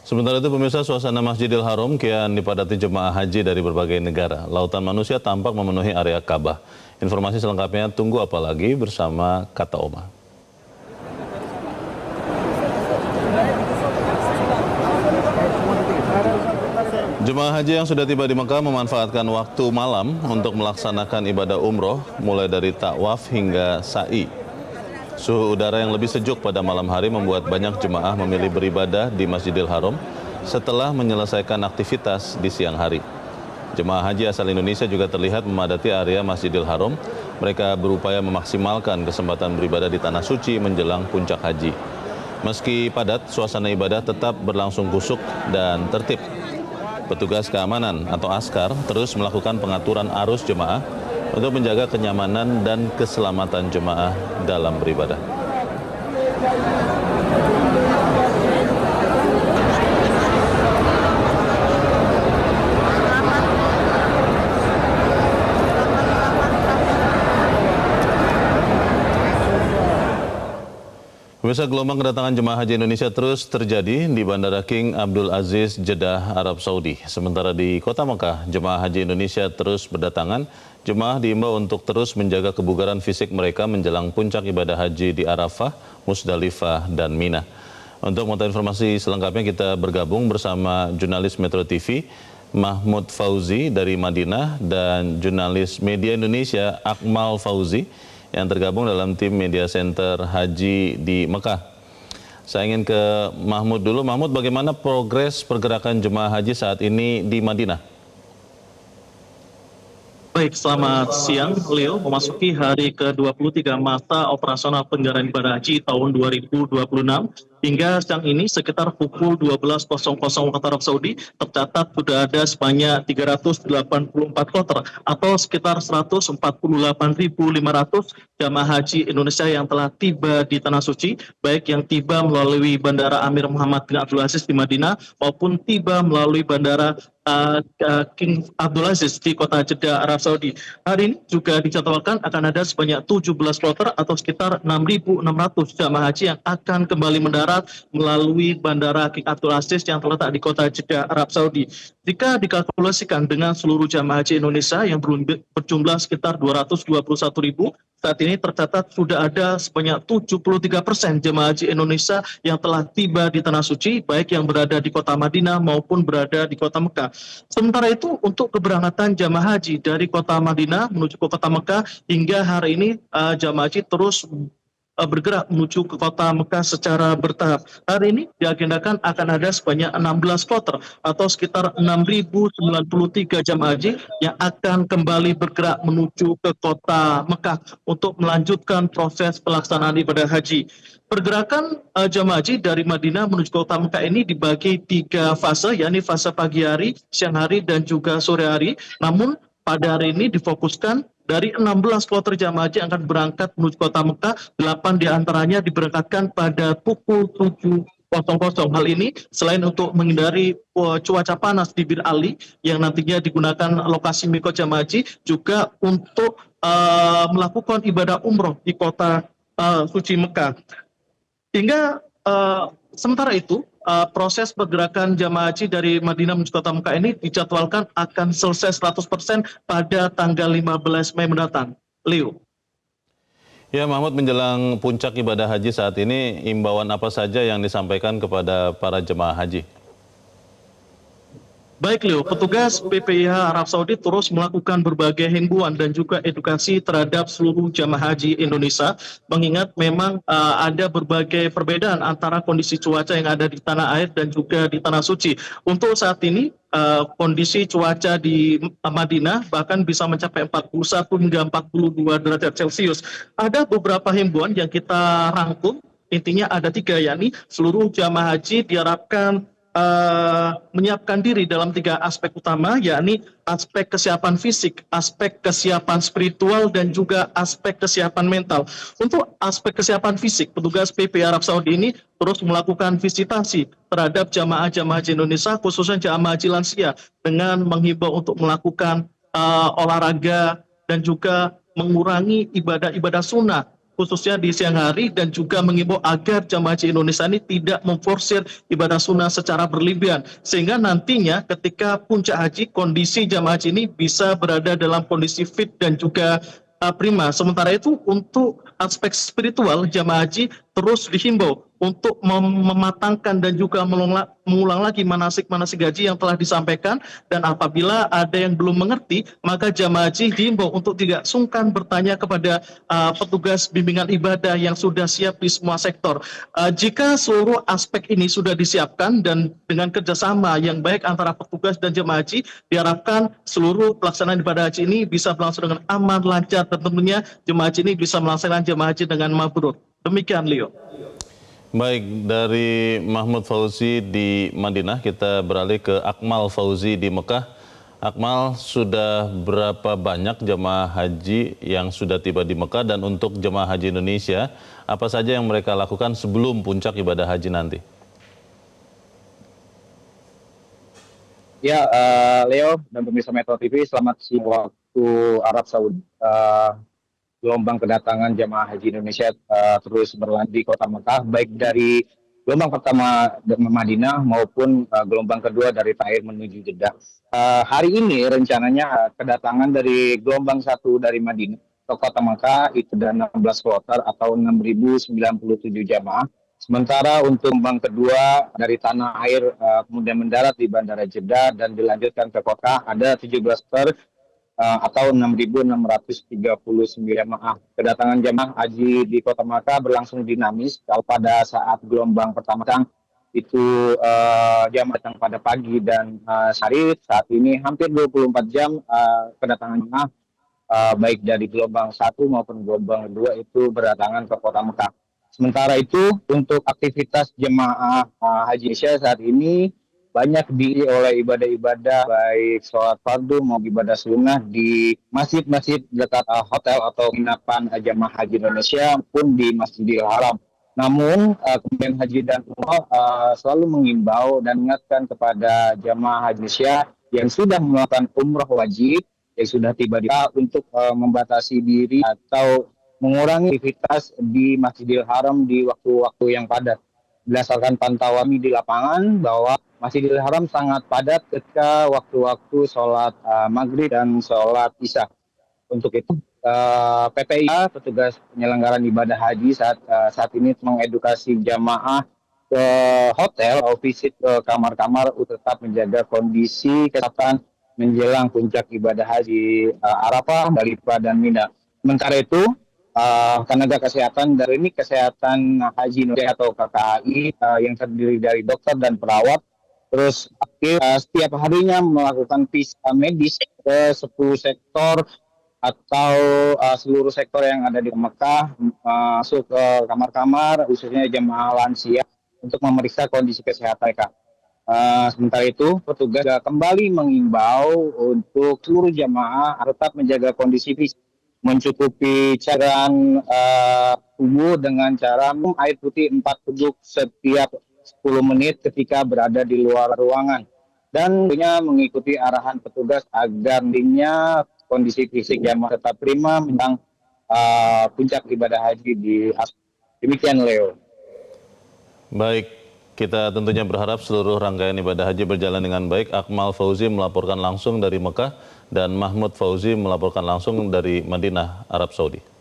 Sementara itu pemirsa, suasana Masjidil Haram kian dipadati jemaah haji dari berbagai negara. Lautan manusia tampak memenuhi area Ka'bah. Informasi selengkapnya tunggu apalagi bersama Kata Oma. Jemaah haji yang sudah tiba di Mekah memanfaatkan waktu malam untuk melaksanakan ibadah umroh mulai dari takwaf hingga sa'i. Suhu udara yang lebih sejuk pada malam hari membuat banyak jemaah memilih beribadah di Masjidil Haram setelah menyelesaikan aktivitas di siang hari. Jemaah haji asal Indonesia juga terlihat memadati area Masjidil Haram. Mereka berupaya memaksimalkan kesempatan beribadah di Tanah Suci menjelang puncak haji. Meski padat, suasana ibadah tetap berlangsung kusuk dan tertib. Petugas keamanan atau askar terus melakukan pengaturan arus jemaah untuk menjaga kenyamanan dan keselamatan jemaah dalam beribadah. Pemirsa, gelombang kedatangan jemaah haji Indonesia terus terjadi di Bandara King Abdul Aziz, Jeddah, Arab Saudi. Sementara di Kota Mekah, jemaah haji Indonesia terus berdatangan. Jemaah diimbau untuk terus menjaga kebugaran fisik mereka menjelang puncak ibadah haji di Arafah, Musdalifah, dan Mina. Untuk mengetahui informasi selengkapnya kita bergabung bersama jurnalis Metro TV, Mahmud Fauzi dari Madinah, dan jurnalis Media Indonesia, Akmal Fauzi, yang tergabung dalam tim Media Center Haji di Mekah. Saya ingin ke Mahmud dulu. Mahmud, bagaimana progres pergerakan jemaah haji saat ini di Madinah? Baik, selamat siang Leo. Memasuki hari ke-23 masa operasional penyelenggaraan ibadah haji tahun 2026. Hingga siang ini sekitar pukul 12.00 waktu Arab Saudi tercatat sudah ada sebanyak 384 kloter atau sekitar 148.500 jamaah haji Indonesia yang telah tiba di Tanah Suci, baik yang tiba melalui Bandara Amir Muhammad bin Abdul Aziz di Madinah maupun tiba melalui Bandara King Abdul Aziz di kota Jeddah, Arab Saudi. Hari ini juga dijadwalkan akan ada sebanyak 17 kloter atau sekitar 6.600 jamaah haji yang akan kembali mendarat melalui Bandara King Abdul Aziz yang terletak di kota Jeddah, Arab Saudi. Jika dikalkulasikan dengan seluruh jamaah haji Indonesia yang berjumlah sekitar 221.000, saat ini tercatat sudah ada sebanyak 73% jemaah haji Indonesia yang telah tiba di Tanah Suci, baik yang berada di kota Madinah maupun berada di kota Mekah. Sementara itu, untuk keberangkatan jemaah haji dari kota Madinah menuju ke kota Mekah, hingga hari ini jemaah haji terus bergerak menuju ke kota Mekah secara bertahap. Hari ini diagendakan akan ada sebanyak 16 kloter atau sekitar 6.093 jamaah haji yang akan kembali bergerak menuju ke kota Mekah untuk melanjutkan proses pelaksanaan ibadah haji. Pergerakan jamaah haji dari Madinah menuju ke kota Mekah ini dibagi 3 fase, yakni fase pagi hari, siang hari, dan juga sore hari. Namun pada hari ini difokuskan dari 16 kloter jamaah haji yang akan berangkat menuju kota Mekah, 8 diantaranya diberangkatkan pada pukul 7.00. Hal ini selain untuk menghindari cuaca panas di Bir Ali yang nantinya digunakan lokasi mikot jamaah haji, juga untuk melakukan ibadah umroh di kota suci Mekah. Hingga sementara itu, proses pergerakan jamaah haji dari Madinah menuju kota Mekah ini dijadwalkan akan selesai 100% pada tanggal 15 Mei mendatang. Leo. Ya, Mahmud, menjelang puncak ibadah haji saat ini, imbauan apa saja yang disampaikan kepada para jemaah haji? Baik Leo, petugas PPIH Arab Saudi terus melakukan berbagai himbauan dan juga edukasi terhadap seluruh jamaah haji Indonesia, mengingat memang ada berbagai perbedaan antara kondisi cuaca yang ada di tanah air dan juga di Tanah Suci. Untuk saat ini kondisi cuaca di Madinah bahkan bisa mencapai 41 hingga 42 derajat Celcius. Ada beberapa himbauan yang kita rangkum, intinya ada 3, yakni seluruh jamaah haji diharapkan menyiapkan diri dalam 3 aspek utama, yakni aspek kesiapan fisik, aspek kesiapan spiritual, dan juga aspek kesiapan mental. Untuk aspek kesiapan fisik, petugas PP Arab Saudi ini terus melakukan visitasi terhadap jamaah-jamaah haji Indonesia, khususnya jamaah haji lansia, dengan menghimbau untuk melakukan olahraga dan juga mengurangi ibadah-ibadah sunnah khususnya di siang hari, dan juga mengimbau agar jamaah haji Indonesia ini tidak memforsir ibadah sunnah secara berlebihan, sehingga nantinya ketika puncak haji kondisi jamaah haji ini bisa berada dalam kondisi fit dan juga prima. Sementara itu untuk aspek spiritual jamaah haji terus dihimbau untuk mematangkan dan juga mengulang lagi manasik-manasik haji yang telah disampaikan, dan apabila ada yang belum mengerti maka jamaah haji dihimbau untuk tidak sungkan bertanya kepada petugas bimbingan ibadah yang sudah siap di semua sektor. Jika seluruh aspek ini sudah disiapkan dan dengan kerjasama yang baik antara petugas dan jemaah haji, diharapkan seluruh pelaksanaan ibadah haji ini bisa berlangsung dengan aman, lancar, dan tentunya jemaah haji ini bisa melaksanakan jemaah haji dengan mabrur. Demikian, Leo. Baik, dari Mahmud Fauzi di Madinah kita beralih ke Akmal Fauzi di Mekah. Akmal, sudah berapa banyak jemaah haji yang sudah tiba di Mekah, dan untuk jemaah haji Indonesia apa saja yang mereka lakukan sebelum puncak ibadah haji nanti? Ya, Leo dan pemirsa Metro TV, selamat siang waktu Arab Saudi. Gelombang kedatangan jamaah haji Indonesia terus berlanjut di kota Mekah, baik dari gelombang pertama Madinah maupun gelombang kedua dari Taif menuju Jeddah. Hari ini rencananya kedatangan dari gelombang satu dari Madinah ke kota Mekah itu ada 16 kloter atau 6.097 jamaah. Sementara untuk gelombang kedua dari tanah air kemudian mendarat di Bandara Jeddah dan dilanjutkan ke kota ada 17 kloter atau 6.639 jemaah. Kedatangan jemaah haji di kota Makkah berlangsung dinamis. Kalau pada saat gelombang pertama itu jemaah datang pada pagi dan sore, saat ini hampir 24 jam kedatangan jemaah baik dari gelombang 1 maupun gelombang 2 itu berdatangan ke kota Makkah. Sementara itu untuk aktivitas jemaah haji Indonesia saat ini banyak diisi oleh ibadah-ibadah baik sholat fardu maupun ibadah sunnah di masjid-masjid dekat hotel atau penginapan jamaah haji Indonesia pun di Masjidil Haram. Namun Kementerian Haji dan Umroh selalu mengimbau dan mengingatkan kepada jamaah haji Indonesia yang sudah melakukan umroh wajib, yang sudah tiba di untuk membatasi diri atau mengurangi aktivitas di Masjidil Haram di waktu-waktu yang padat. Berdasarkan pantauan di lapangan bahwa Masjidil Haram sangat padat ketika waktu-waktu sholat maghrib dan sholat isya. Untuk itu PPIA, petugas penyelenggaraan ibadah haji saat ini mengedukasi jamaah ke hotel atau visit ke kamar-kamar untuk tetap menjaga kondisi kesehatan menjelang puncak ibadah haji Arafah, Musdalifah, dan Mina. Sementara itu tenaga kesehatan dari ini kesehatan haji Indonesia atau KKHI yang terdiri dari dokter dan perawat terus setiap harinya melakukan visa medis ke 10 sektor atau seluruh sektor yang ada di Mekah, masuk ke kamar-kamar khususnya jemaah lansia untuk memeriksa kondisi kesehatan mereka. Sementara itu petugas kembali mengimbau untuk seluruh jemaah tetap menjaga kondisi fisik, mencukupi cairan tubuh dengan cara minum air putih 4 teguk setiap 10 menit ketika berada di luar ruangan, dan tentunya mengikuti arahan petugas agar nantinya kondisi fisik jamaah tetap prima menjelang puncak ibadah haji di demikian, Leo. Baik, kita tentunya berharap seluruh rangkaian ibadah haji berjalan dengan baik. Akmal Fauzi melaporkan langsung dari Mekah dan Mahmud Fauzi melaporkan langsung dari Madinah, Arab Saudi.